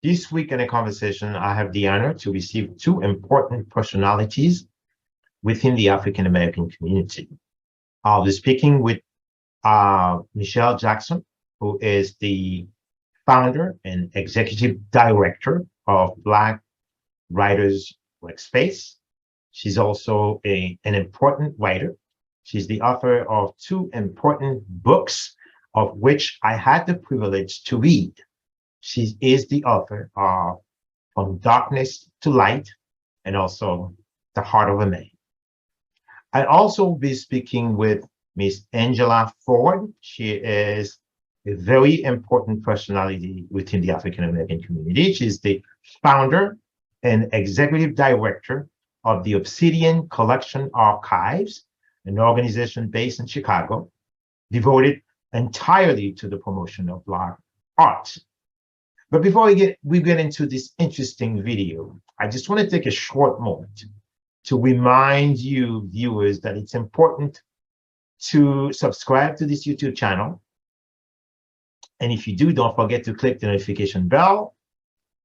This week in a conversation, I have the honor to receive two important personalities within the African American community. I'll be speaking with Michelle Jackson, who is the founder and executive director of Black Writers Workspace. She's also an important writer. She's the author of two important books, of which I had the privilege to read. She is the author of From Darkness to Light and also The Heart of a Man. I also be speaking with Miss Angela Ford. She is a very important personality within the African American community. She's the founder and executive director of the Obsidian Collection Archives, an organization based in Chicago, devoted entirely to the promotion of Black art. But before we get into this interesting video, I just want to take a short moment to remind you viewers that it's important to subscribe to this YouTube channel. And if you do, don't forget to click the notification bell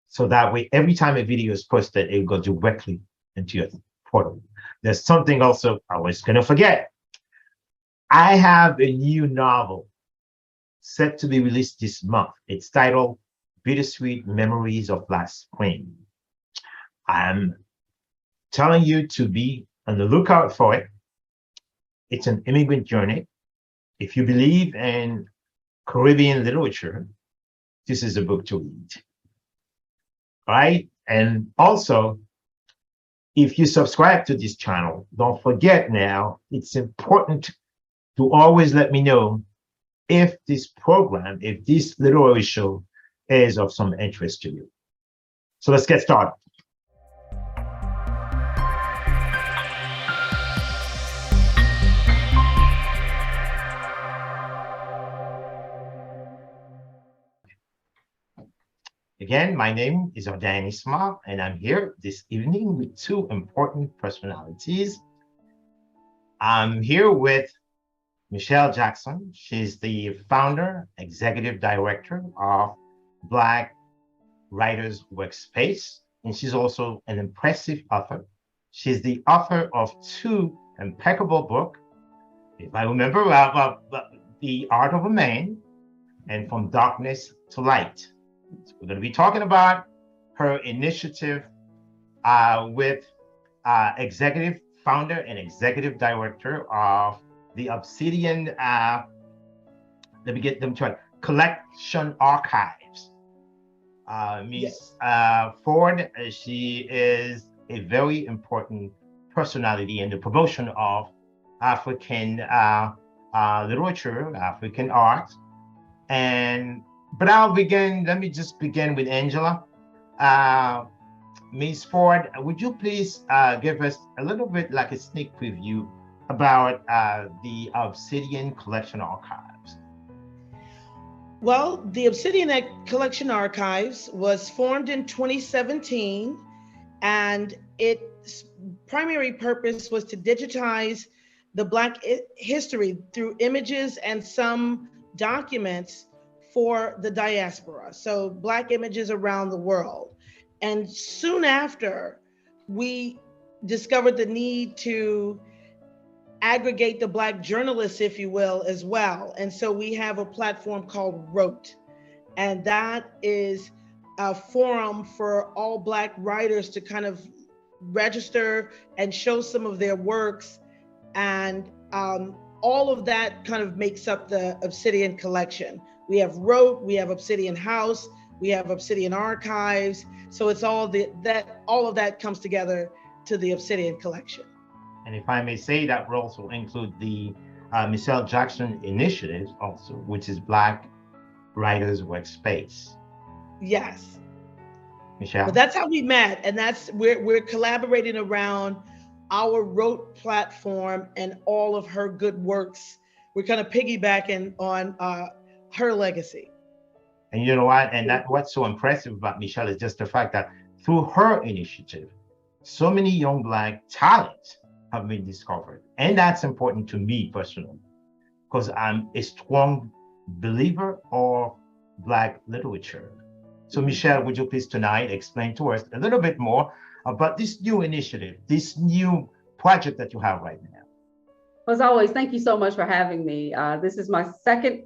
so that way every time a video is posted, it will go directly into your portal. There's something also I was going to forget. I have a new novel set to be released this month. It's titled Bittersweet Memories of Last Spring. I'm telling you to be on the lookout for it. It's an immigrant journey. If you believe in Caribbean literature, this is a book to read. Right? And also, if you subscribe to this channel, don't forget now, it's important to always let me know if this program, if this literary show is of some interest to you. So let's get started. Again, my name is Odan Isma, and I'm here this evening with two important personalities. I'm here with Michelle Jackson. She's the founder, executive director of Black Writers Workspace, and she's also an impressive author. She's the author of two impeccable books, if I remember, The Art of a Man and From Darkness to Light. So we're going to be talking about her initiative with executive founder and executive director of the Obsidian, let me get them to Collection Archives. Ms. Ford, she is a very important personality in the promotion of African literature, African art. But let me just begin with Angela. Ms. Ford, would you please give us a little bit like a sneak preview about the Obsidian Collection Archives? Well, the Obsidian Collection Archives was formed in 2017, and its primary purpose was to digitize the Black history through images and some documents for the diaspora, so Black images around the world. And soon after, we discovered the need to aggregate the Black journalists, if you will, as well. And so we have a platform called Wrote, and that is a forum for all Black writers to kind of register and show some of their works. And all of that kind of makes up the Obsidian collection. We have Wrote, we have Obsidian House, we have Obsidian Archives. So it's all of that comes together to the Obsidian collection. And if I may say, that will also include the Michelle Jackson Initiative also, which is Black Writers Workspace. Yes. Michelle? But that's how we met. And we're collaborating around our Wrote platform and all of her good works. We're kind of piggybacking on her legacy. And you know what? And what's so impressive about Michelle is just the fact that through her initiative, so many young Black talents have been discovered. And that's important to me personally, because I'm a strong believer of Black literature. So Michelle, would you please tonight explain to us a little bit more about this new initiative, this new project that you have right now? As always, thank you so much for having me. This is my second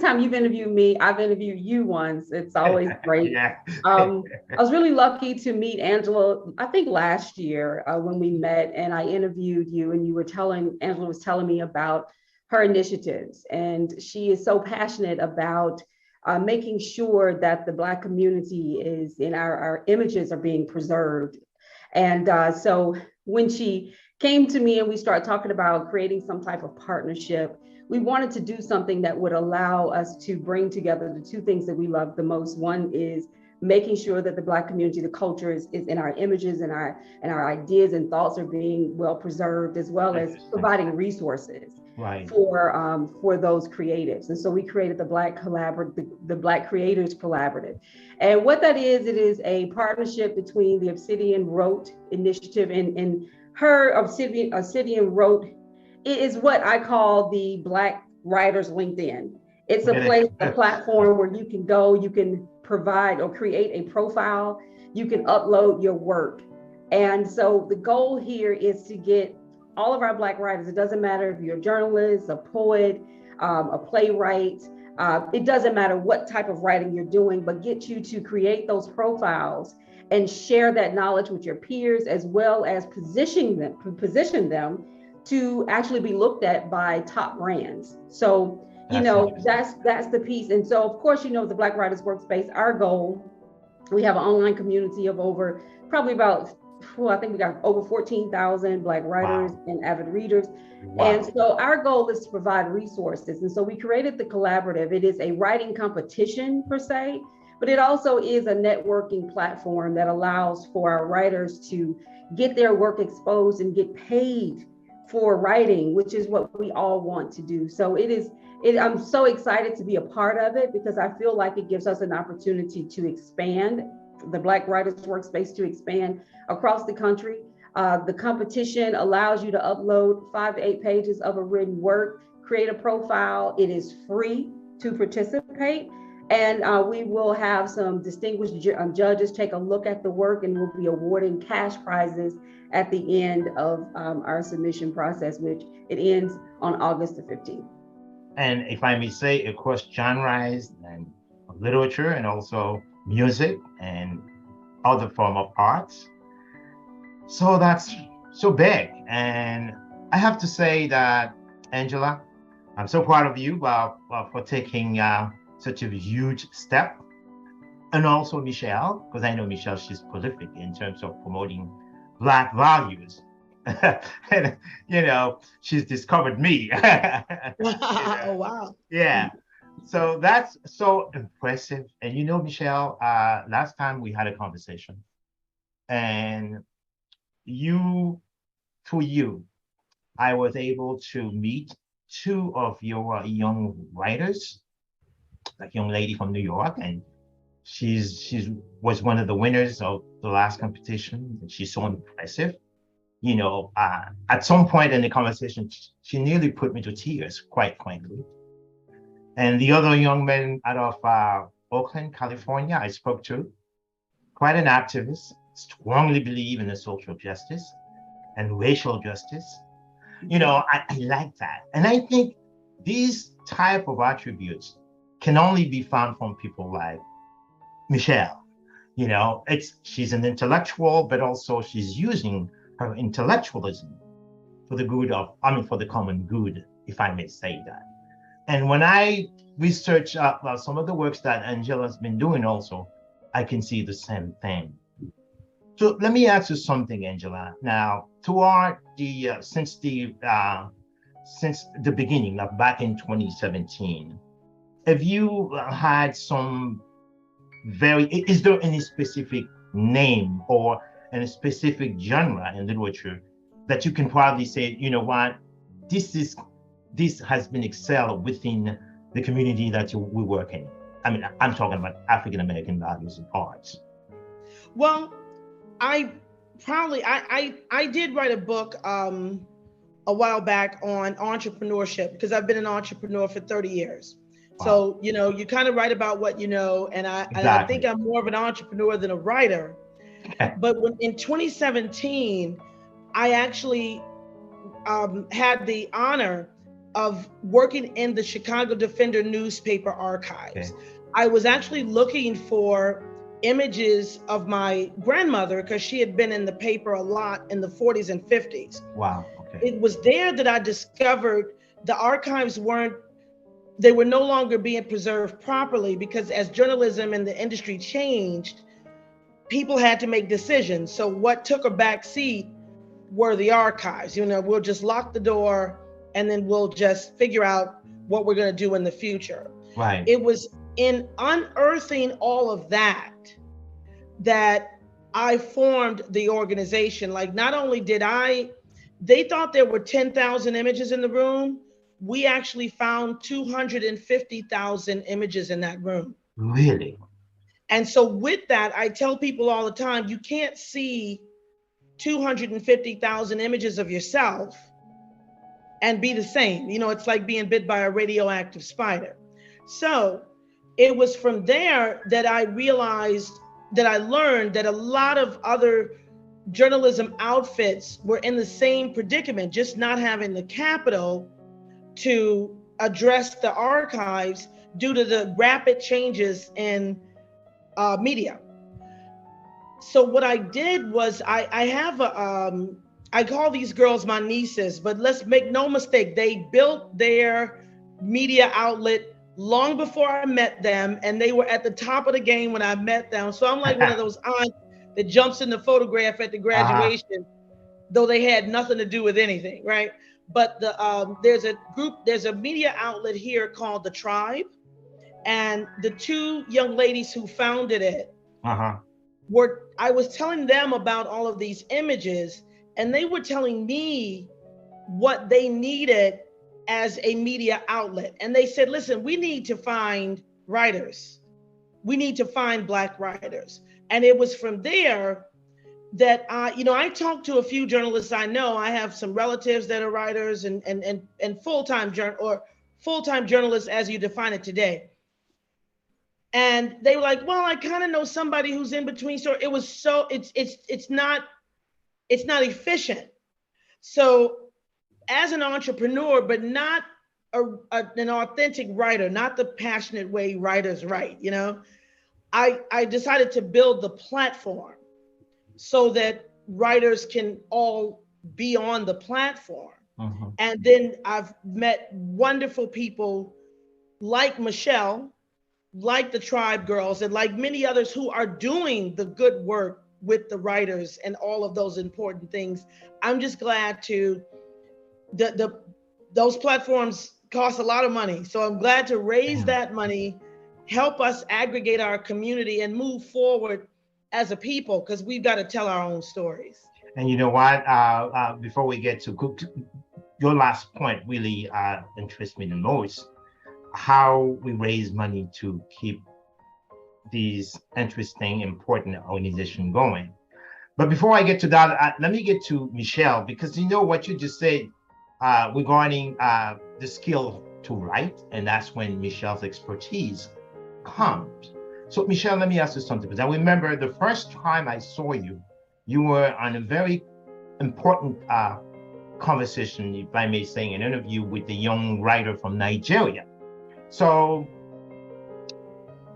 time you've interviewed me. I've interviewed you once. It's always great. Yeah. I was really lucky to meet Angela, I think last year when we met and I interviewed you, and Angela was telling me about her initiatives. And she is so passionate about making sure that the Black community is in our images are being preserved. And so when she came to me and we started talking about creating some type of partnership, we wanted to do something that would allow us to bring together the two things that we love the most. One is making sure that the Black community, the culture is in our images and our ideas and thoughts are being well preserved, as well as providing resources for those creatives. And so we created the Black Creators Collaborative. And what that is, it is a partnership between the Obsidian Wrote Initiative and her Obsidian Wrote. It is what I call the Black Writers LinkedIn. It's a place, a platform where you can go, you can provide or create a profile, you can upload your work. And so the goal here is to get all of our Black writers, it doesn't matter if you're a journalist, a poet, a playwright, it doesn't matter what type of writing you're doing, but get you to create those profiles and share that knowledge with your peers, as well as position them to actually be looked at by top brands. So, that's the piece. And so, of course, the Black Writers Workspace, our goal, we have an online community of over probably about, I think we got over 14,000 Black writers and avid readers. And so our goal is to provide resources. And so we created the collaborative. It is a writing competition per se, but it also is a networking platform that allows for our writers to get their work exposed and get paid for writing, which is what we all want to do. So I'm so excited to be a part of it because I feel like it gives us an opportunity to expand the Black Writers Workspace, to expand across the country. The competition allows you to upload 5 to 8 pages of a written work, create a profile. It is free to participate. And we will have some distinguished judges take a look at the work, and we'll be awarding cash prizes at the end of our submission process, which it ends on August the 15th. And if I may say, across genres and literature and also music and other form of arts. So that's so big. And I have to say that, Angela, I'm so proud of you for taking such a huge step. And also Michelle, because I know Michelle, she's prolific in terms of promoting Black values. And, she's discovered me. Oh, wow. Yeah. So that's so impressive. And Michelle, last time we had a conversation, and through you, I was able to meet 2 of your young writers, like young lady from New York, and she's was one of the winners of the last competition. And she's so impressive. At some point in the conversation, she nearly put me to tears, quite frankly. And the other young man out of Oakland, California, I spoke to, quite an activist, strongly believe in the social justice and racial justice. I like that. And I think these type of attributes can only be found from people like Michelle. She's an intellectual, but also she's using her intellectualism for the common good, if I may say that. And when I research some of the works that Angela's been doing also, I can see the same thing. So let me ask you something, Angela. Now, since the beginning, like back in 2017, have you had is there any specific name or any specific genre in literature that you can probably say, this has been excelled within the community that we work in? I mean, I'm talking about African American values and arts. Well, I did write a book a while back on entrepreneurship, because I've been an entrepreneur for 30 years. So, you kind of write about what you know, and I think I'm more of an entrepreneur than a writer. But in 2017, I actually had the honor of working in the Chicago Defender newspaper archives. I was actually looking for images of my grandmother because she had been in the paper a lot in the 40s and 50s. Wow. Okay. It was there that I discovered the archives they were no longer being preserved properly, because as journalism and the industry changed, people had to make decisions. So what took a back seat were the archives. We'll just lock the door and then we'll just figure out what we're going to do in the future. Right. It was in unearthing all of that I formed the organization. Like, not only they thought there were 10,000 images in the room. We actually found 250,000 images in that room. Really? And so with that, I tell people all the time, you can't see 250,000 images of yourself and be the same. It's like being bit by a radioactive spider. So it was from there that I realized, that I learned that a lot of other journalism outfits were in the same predicament, just not having the capital to address the archives due to the rapid changes in media. So what I did was I have I call these girls my nieces, but let's make no mistake, they built their media outlet long before I met them, and they were at the top of the game when I met them. So I'm like one of those aunts that jumps in the photograph at the graduation, though they had nothing to do with anything, right? But there's a media outlet here called The Tribe, and the two young ladies who founded it I was telling them about all of these images, and they were telling me what they needed as a media outlet. And they said, listen, we need to find writers. We need to find Black writers. And it was from there that I talked to a few journalists I know. I have some relatives that are writers and full-time journalists as you define it today. And they were like, well, I kind of know somebody who's in between. So it was it's not efficient. So as an entrepreneur, but not an authentic writer, not the passionate way writers write, I decided to build the platform so that writers can all be on the platform. And then I've met wonderful people like Michelle, like the Tribe Girls, and like many others who are doing the good work with the writers and all of those important things. I'm just glad those platforms cost a lot of money. So I'm glad to raise that money, help us aggregate our community and move forward as a people, because we've got to tell our own stories. And you know what, before we get to your last point really interests me the most, how we raise money to keep these interesting, important organizations going. But before I get to that, let me get to Michelle, because what you just said regarding the skill to write, and that's when Michelle's expertise comes. So Michelle, let me ask you something, because I remember the first time I saw you, you were on a very important conversation, if I may say, an interview with a young writer from Nigeria. So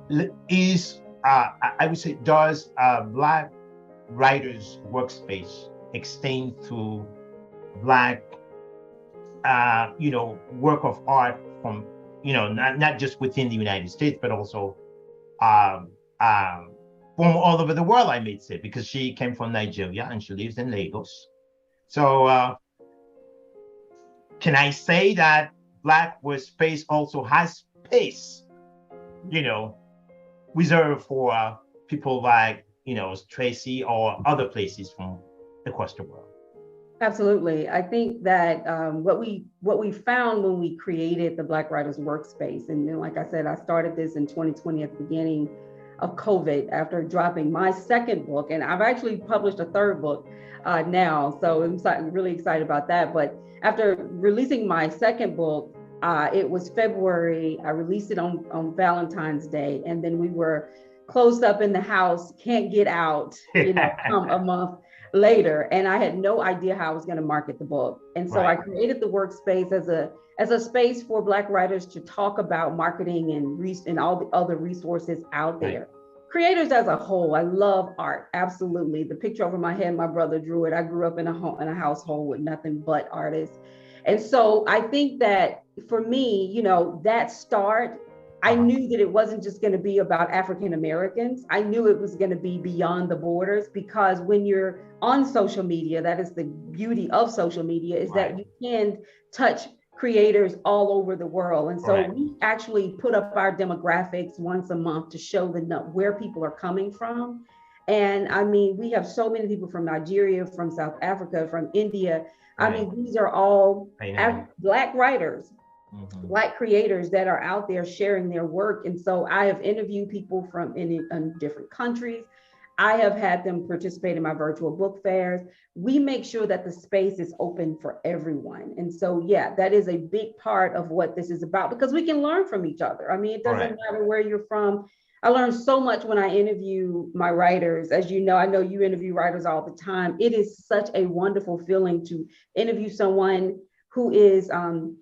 I would say, does Black Writers Workspace extend to Black, work of art from, not just within the United States, but also from all over the world, I may say, because she came from Nigeria and she lives in Lagos. So can I say that Black Workspace also has space, reserved for people like, Tracy or other places from across the world? Absolutely. I think that what we found when we created the Black Writers Workspace, and then, like I said, I started this in 2020 at the beginning of COVID after dropping my second book, and I've actually published a third book now, so I'm really excited about that. But after releasing my second book, It was February. I released it on Valentine's Day, and then we were closed up in the house, can't get out, come a month later. And I had no idea how I was going to market the book. And so I created the Workspace as a space for Black writers to talk about marketing and all the other resources out there. Creators as a whole, I love art, absolutely. The picture over my head, my brother drew it. I grew up in a household with nothing but artists. And so I think that for me, that start, I knew that it wasn't just going to be about African Americans. I knew it was going to be beyond the borders, because when you're on social media, that is the beauty of social media, is that you can touch creators all over the world. And so we actually put up our demographics once a month to show where people are coming from. And I mean, we have so many people from Nigeria, from South Africa, from India. I mean, these are all Black writers, Black creators that are out there sharing their work. And so I have interviewed people from in different countries. I have had them participate in my virtual book fairs. We make sure that the space is open for everyone. And so, that is a big part of what this is about, because we can learn from each other. I mean, it doesn't matter where you're from. I learned so much when I interview my writers. As you know, I know you interview writers all the time. It is such a wonderful feeling to interview someone who is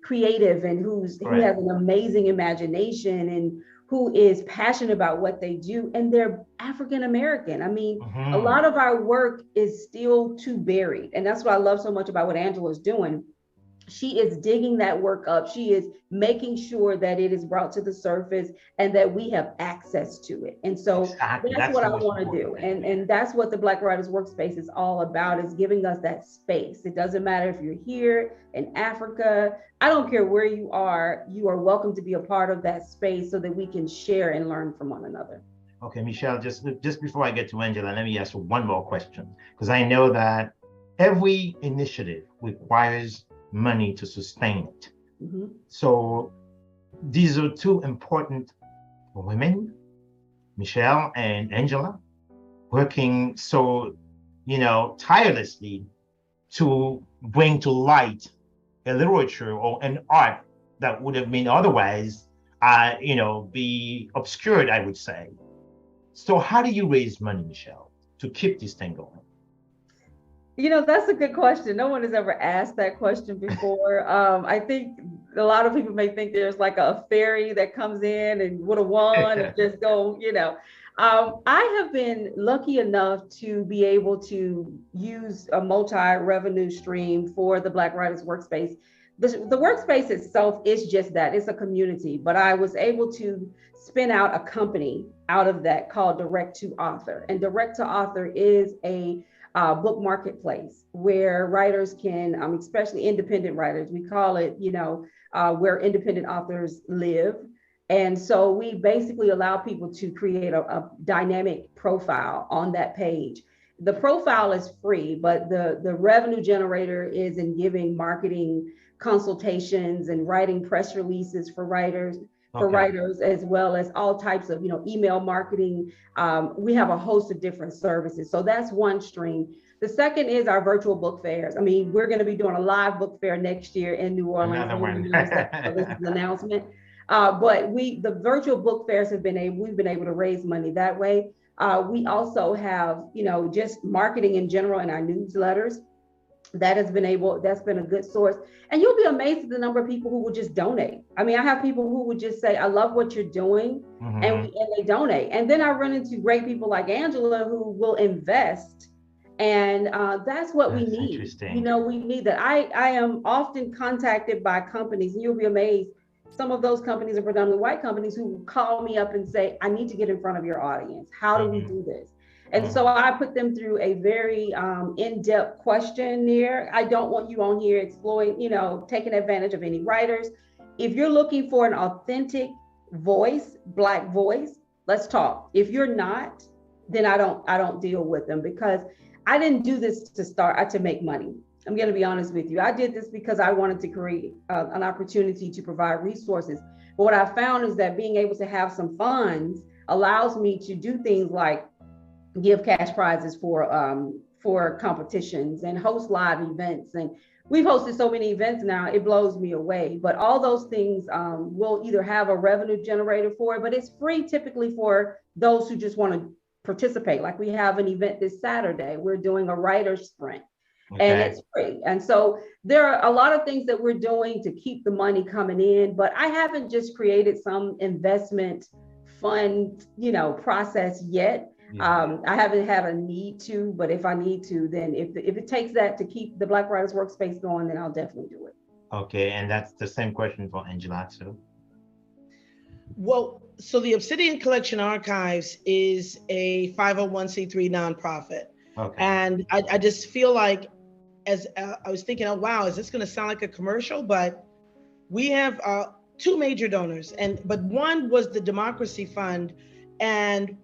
creative and who has an amazing imagination and who is passionate about what they do, and they're African American. I mean, a lot of our work is still too buried. And that's what I love so much about what Angela is doing. She is digging that work up. She is making sure that it is brought to the surface and that we have access to it. And so that's what I want to do. And that's what the Black Writers Workspace is all about, is giving us that space. It doesn't matter if you're here in Africa. I don't care where you are welcome to be a part of that space so that we can share and learn from one another. Okay, Michelle, just before I get to Angela, let me ask you one more question, because I know that every initiative requires money to sustain it. So these are two important women, Michelle and Angela, working so tirelessly to bring to light a literature or an art that would have been otherwise be obscured, I would say. So how do you raise money, Michelle, to keep this thing going? That's a good question. No one has ever asked that question before. I think a lot of people may think there's like a fairy that comes in and with a wand and just go, I have been lucky enough to be able to use a multi-revenue stream for the Black Writers Workspace. The Workspace itself is just that, it's a community, but I was able to spin out a company out of that called Direct to Author. And Direct to Author is a book marketplace where writers can, especially independent writers, we call it, where independent authors live. And so we basically allow people to create a dynamic profile on that page. The profile is free, but the revenue generator is in giving marketing consultations and writing press releases for writers. As well as all types of email marketing. We have a host of different services. So that's one stream. The second is our virtual book fairs. I mean, we're going to be doing a live book fair next year in New Orleans. Another one. This is an announcement. But the virtual book fairs we've been able to raise money that way. We also have, just marketing in general in our newsletters. That's been a good source. And you'll be amazed at the number of people who will just donate. I mean, I have people who would just say, I love what you're doing, and they donate. And then I run into great people like Angela who will invest. And that's what we need. We need that. I am often contacted by companies, and you'll be amazed. Some of those companies are predominantly white companies who call me up and say, I need to get in front of your audience. How do we do this? And so I put them through a very in-depth questionnaire. I don't want you on here exploiting, taking advantage of any writers. If you're looking for an authentic voice, Black voice, let's talk. If you're not, then I don't deal with them, because I didn't do this to make money. I'm going to be honest with you. I did this because I wanted to create an opportunity to provide resources. But what I found is that being able to have some funds allows me to do things like give cash prizes for competitions and host live events and we've hosted so many events now, it blows me away. But all those things will either have a revenue generator for it, but it's free typically for those who just want to participate. Like we have an event this Saturday, we're doing a writer's sprint. Okay. And it's free. And so there are a lot of things that we're doing to keep the money coming in, but I haven't just created some investment fund, process yet. Yeah. I haven't had a need to, but if I need to, then if it takes that to keep the Black Writers Workspace going, then I'll definitely do it. Okay, and that's the same question for Angela too. Well, so the Obsidian Collection Archives is a 501c3 nonprofit. Okay. And I just feel like, as I was thinking, oh, wow, is this going to sound like a commercial? But we have two major donors, but one was the Democracy Fund. And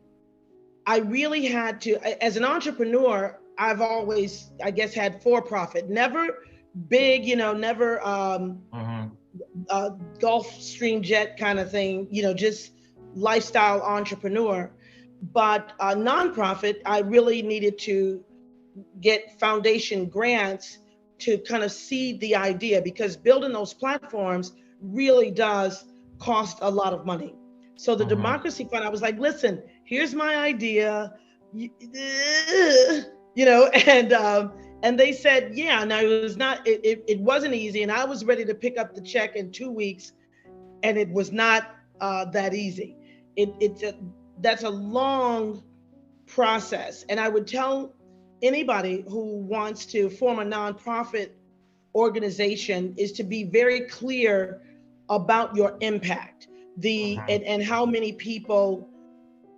I really had to, as an entrepreneur, I've always, I guess, had for-profit, never big, never Gulfstream jet kind of thing, just lifestyle entrepreneur. But nonprofit, I really needed to get foundation grants to kind of seed the idea, because building those platforms really does cost a lot of money. So the Democracy Fund, I was like, listen, here's my idea, and they said, yeah. Now it wasn't easy, and I was ready to pick up the check in 2 weeks, and it was not that easy. That's a long process, and I would tell anybody who wants to form a nonprofit organization is to be very clear about your impact, and how many people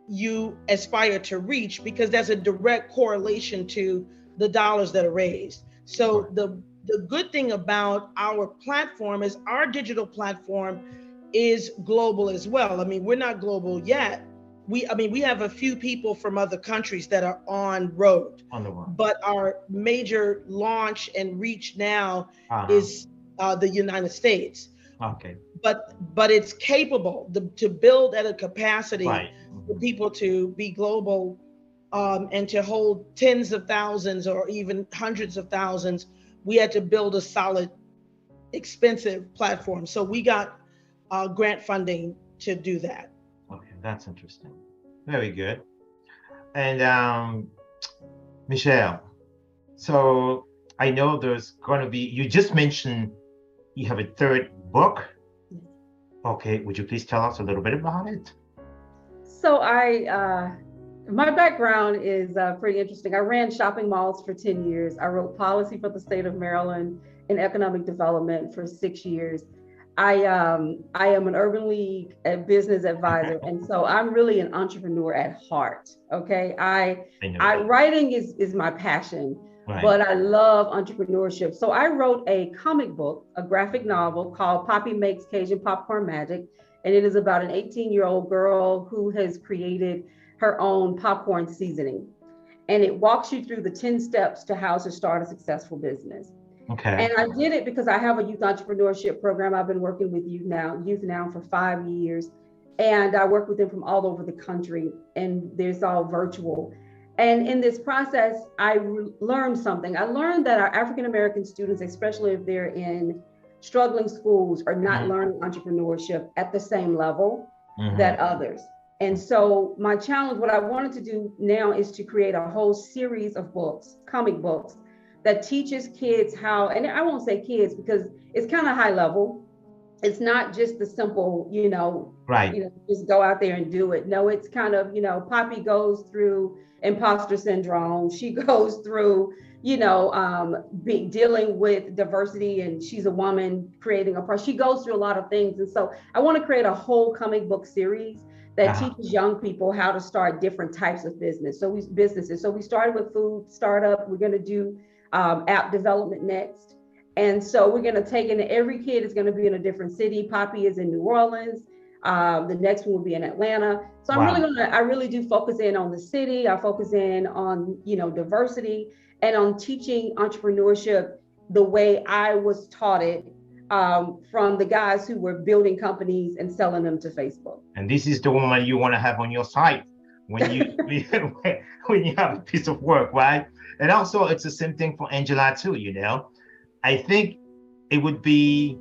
you aspire to reach, because there's a direct correlation to the dollars that are raised. So the good thing about our platform is our digital platform is global as well. I mean, we're not global yet. We have a few people from other countries that are on the road, but our major launch and reach now is the United States. Okay. But it's capable to build at a capacity for people to be global, and to hold tens of thousands or even hundreds of thousands. We had to build a solid, expensive platform. So we got grant funding to do that. Okay, that's interesting. Very good. And Michelle, so I know there's going to be, you just mentioned you have a third book. Okay, would you please tell us a little bit about it? So my background is pretty interesting. I ran shopping malls for 10 years. I wrote policy for the state of Maryland and economic development for 6 years. I am an Urban League business advisor, and so I'm really an entrepreneur at heart. Okay, writing is my passion, but I love entrepreneurship. So I wrote a comic book, a graphic novel called Poppy Makes Cajun Popcorn Magic, and it is about an 18-year-old girl who has created her own popcorn seasoning, and it walks you through the 10 steps to how to start a successful business. Okay. And I did it because I have a youth entrepreneurship program. I've been working with youth now for 5 years. And I work with them from all over the country, and it's all virtual. And in this process, I learned something. I learned that our African American students, especially if they're in struggling schools, are not learning entrepreneurship at the same level that others. And so my challenge, what I wanted to do now, is to create a whole series of books, comic books, that teaches kids how, and I won't say kids because it's kind of high level. It's not just the simple, just go out there and do it. No, it's kind of, Poppy goes through imposter syndrome. She goes through, dealing with diversity, and she's a woman creating she goes through a lot of things. And so I want to create a whole comic book series that teaches young people how to start different types of businesses. So we started with food startup. We're going to do app development next. And so we're going to take in, every kid is going to be in a different city. Poppy is in New Orleans. The next one will be in Atlanta. So I really do focus in on the city. I focus in on, diversity and on teaching entrepreneurship the way I was taught it, from the guys who were building companies and selling them to Facebook. And this is the woman you want to have on your site when you when you have a piece of work, right? And also, it's the same thing for Angela too, I think it would be,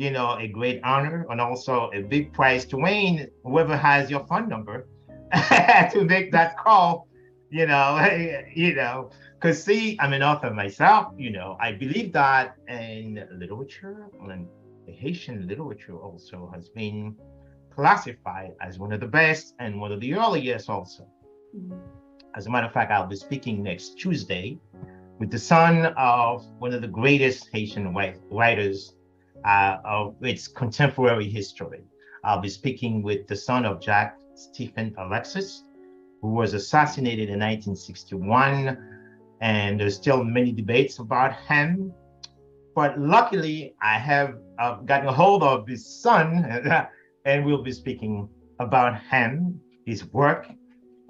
a great honor and also a big prize to win, whoever has your phone number to make that call, you know, because see, I'm an author myself, I believe that in literature and Haitian literature also has been classified as one of the best and one of the earliest also. Mhm. As a matter of fact, I'll be speaking next Tuesday with the son of one of the greatest Haitian writers of its contemporary history. I'll be speaking with the son of Jack Stephen Alexis, who was assassinated in 1961, and there's still many debates about him. But luckily, I have gotten a hold of his son, and we'll be speaking about him, his work,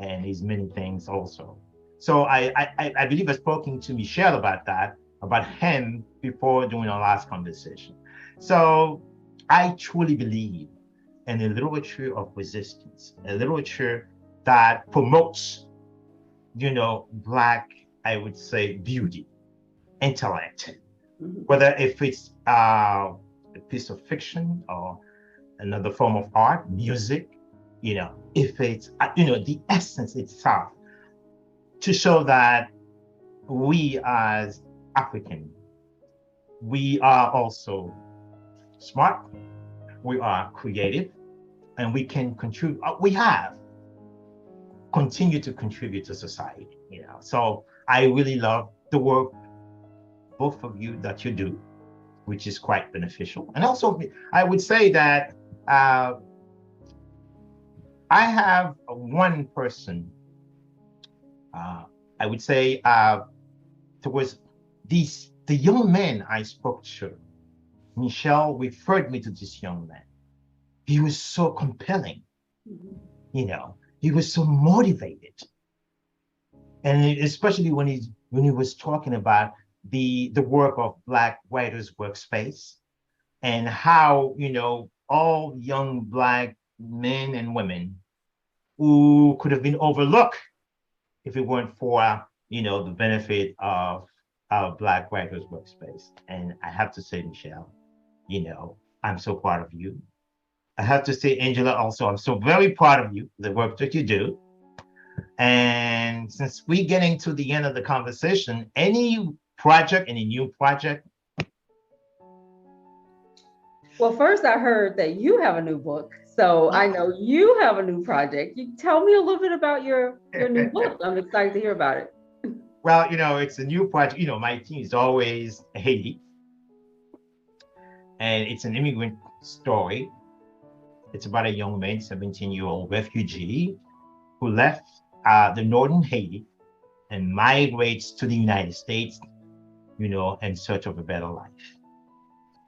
and his many things also. So I believe I've spoken to Michelle about that, about him before during our last conversation. So I truly believe in a literature of resistance, a literature that promotes, Black, I would say, beauty, intellect, Mhm. whether if it's a piece of fiction or another form of art, music, if it's, the essence itself to show that we as African, we are also smart, we are creative, and we can contribute, we have continue to contribute to society, So I really love the work, both of you, that you do, which is quite beneficial. And also, I would say that I have one person, I would say, towards the young man I spoke to. Michelle referred me to this young man. He was so compelling, Mhm. He was so motivated, and especially when he was talking about the work of Black Writers Workspace and how all young Black men and women who could have been overlooked if it weren't for the benefit of our Black Writers Workspace. And I have to say, Michelle, I'm so proud of you. I have to say, Angela, also, I'm so very proud of you, the work that you do. And since we're getting to the end of the conversation, any new project? Well, first I heard that you have a new book. So I know you have a new project. You tell me a little bit about your new book. I'm excited to hear about it. Well, it's a new project. My team is always Haiti, and it's an immigrant story. It's about a young man, 17-year-old refugee who left the northern Haiti and migrates to the United States, in search of a better life.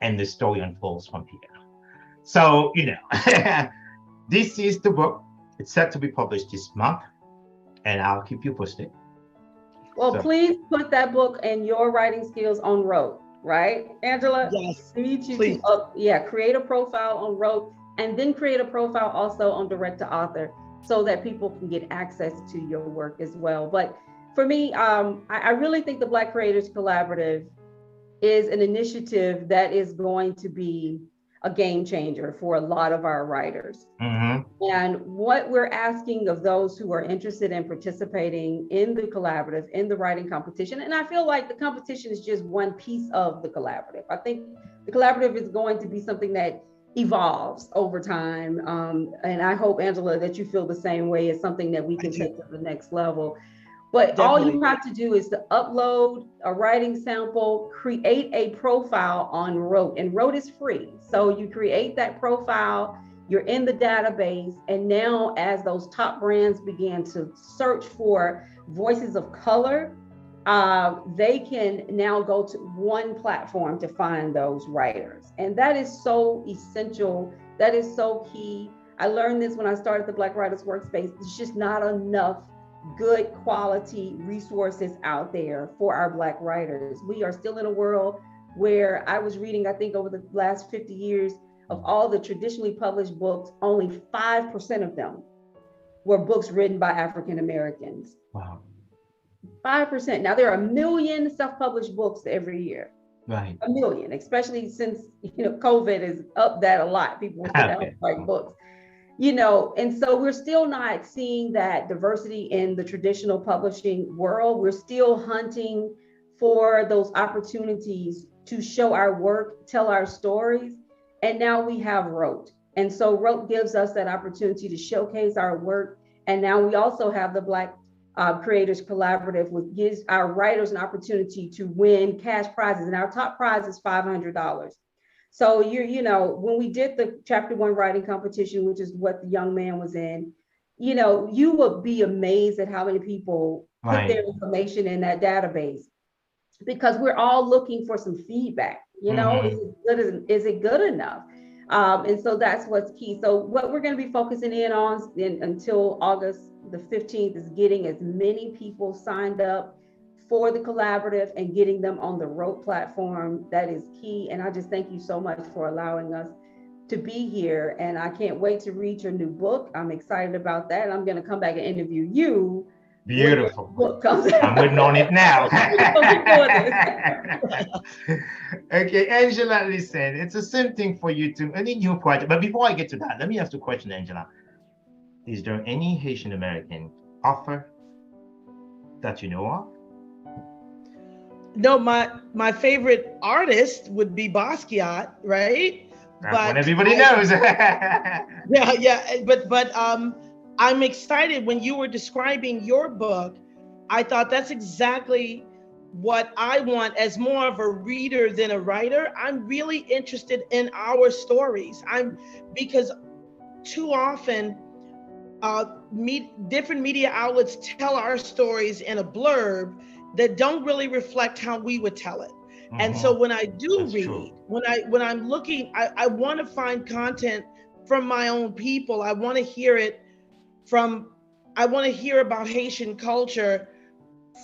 And the story unfolds from here. So, this is the book. It's set to be published this month, and I'll keep you posted. Well, So, please put that book and your writing skills on Rote, right, Angela? Yes, I need you please. to, create a profile on Rote and then create a profile also on Direct to Author so that people can get access to your work as well. But for me, I really think the Black Creators Collaborative is an initiative that is going to be a game changer for a lot of our writers. mhm. And what we're asking of those who are interested in participating in the collaborative, in the writing competition, and I feel like the competition is just one piece of the collaborative. I think the collaborative is going to be something that evolves over time. And I hope, Angela, that you feel the same way. It's something that we can take to the next level. But all you Definitely. have to do is to upload a writing sample, create a profile on Rote, and Rote is free. So you create that profile, you're in the database, and now as those top brands begin to search for voices of color, they can now go to one platform to find those writers. And that is so essential. That is so key. I learned this when I started the Black Writers Workspace. There's just not enough good quality resources out there for our Black writers. We are still in a world where I was reading, I think over the last 50 years, of all the traditionally published books, only 5% of them were books written by African Americans. Wow. 5%. Now there are a million self-published books every year. Right. A million, especially since, COVID is up that a lot. People want to sit down and write books, and so we're still not seeing that diversity in the traditional publishing world. We're still hunting for those opportunities to show our work, tell our stories. And now we have Rote. And so Rote gives us that opportunity to showcase our work. And now we also have the Black Creators Collaborative, which gives our writers an opportunity to win cash prizes. And our top prize is $500. So when we did the chapter 1 writing competition, which is what the young man was in, you would be amazed at how many people put their information in that database, because we're all looking for some feedback. Is it good enough? And so that's what's key. So what we're going to be focusing in on until August the 15th is getting as many people signed up for the collaborative and getting them on the Rote platform. That is key. And I just thank you so much for allowing us to be here. And I can't wait to read your new book. I'm excited about that. I'm going to come back and interview you. Beautiful. Book comes out. I'm waiting on it now. Okay, Angela, listen, it's the same thing for you too. Any new project? But before I get to that, let me ask the question, Angela. Is there any Haitian American author that you know of? No, my favorite artist would be Basquiat, right? That's what everybody knows. Yeah. But I'm excited when you were describing your book. I thought that's exactly what I want as more of a reader than a writer. I'm really interested in our stories. Because too often different media outlets tell our stories in a blurb that don't really reflect how we would tell it. And so when I do read, when I'm looking, I want to find content from my own people. I want to hear about Haitian culture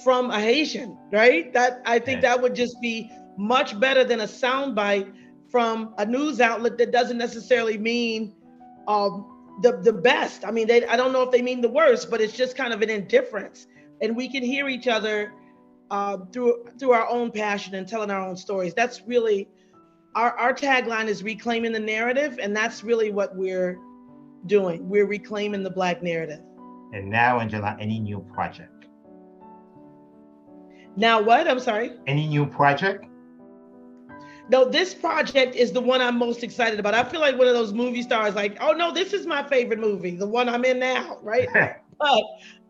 from a Haitian, right? That I think that would just be much better than a soundbite from a news outlet that doesn't necessarily mean the best. I mean, I don't know if they mean the worst, but it's just kind of an indifference. And we can hear each other through our own passion and telling our own stories. That's really our tagline is reclaiming the narrative, and that's really what we're doing. We're reclaiming the Black narrative. And now, Angela, any new project? Now what? I'm sorry? Any new project? No, this project is the one I'm most excited about. I feel like one of those movie stars, like, oh no, this is my favorite movie, the one I'm in now, right? But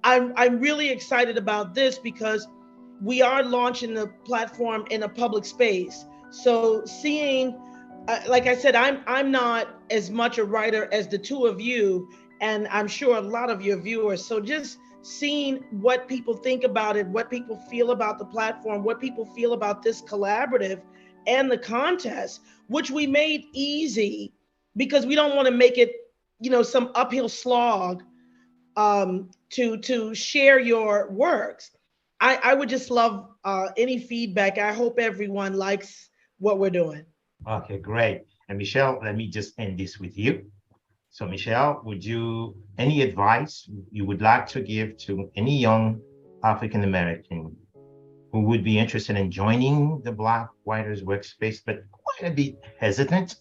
I'm really excited about this because we are launching the platform in a public space. So seeing, like I said, I'm not as much a writer as the two of you, and I'm sure a lot of your viewers. So just seeing what people think about it, what people feel about the platform, what people feel about this collaborative and the contest, which we made easy because we don't want to make it, some uphill slog to share your works. I would just love any feedback. I hope everyone likes what we're doing. Okay, great. And Michelle, let me just end this with you. So Michelle, any advice you would like to give to any young African American who would be interested in joining the Black Writers Workspace, but quite a bit hesitant?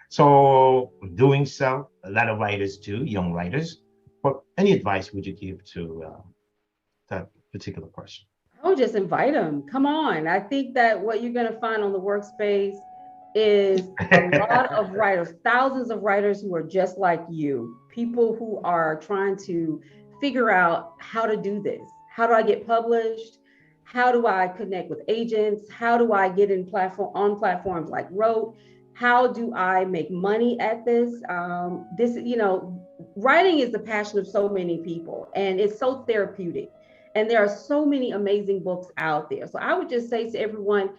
So doing so, a lot of writers do, young writers. But any advice would you give to that particular person? I would just invite them. Come on. I think that what you're going to find on the Workspace is a lot of writers, thousands of writers who are just like you, people who are trying to figure out how to do this. How do I get published? How do I connect with agents? How do I get on platforms like Rote? How do I make money at this? Writing is the passion of so many people, and it's so therapeutic. And there are so many amazing books out there. So I would just say to everyone,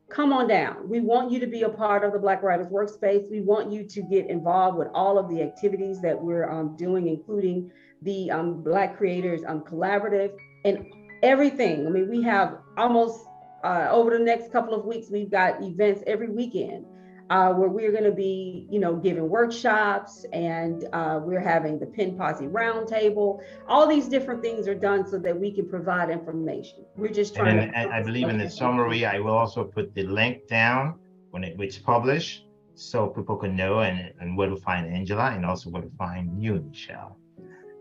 come on down. We want you to be a part of the Black Writers Workspace. We want you to get involved with all of the activities that we're doing, including the Black Creators Collaborative and everything. I mean, we have almost over the next couple of weeks, we've got events every weekend. where we're going to be, giving workshops, and we're having the Pen Posse Roundtable. All these different things are done so that we can provide information. We're just trying And then I believe in the summary, I will also put the link down when it's published, so people can know and where to find Angela, and also where to find you, Michelle.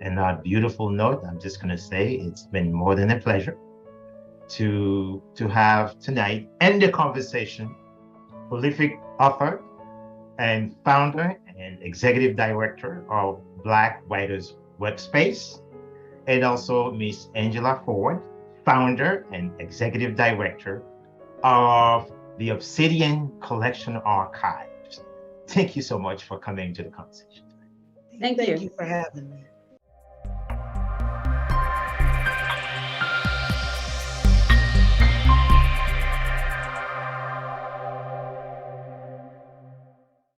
And on a beautiful note, I'm just going to say it's been more than a pleasure to have tonight end the conversation, prolific author and founder and executive director of Black Writers Workspace, and also Miss Angela Ford, founder and executive director of the Obsidian Collection Archives. Thank you so much for coming to the conversation. Thank Thank you you for having me.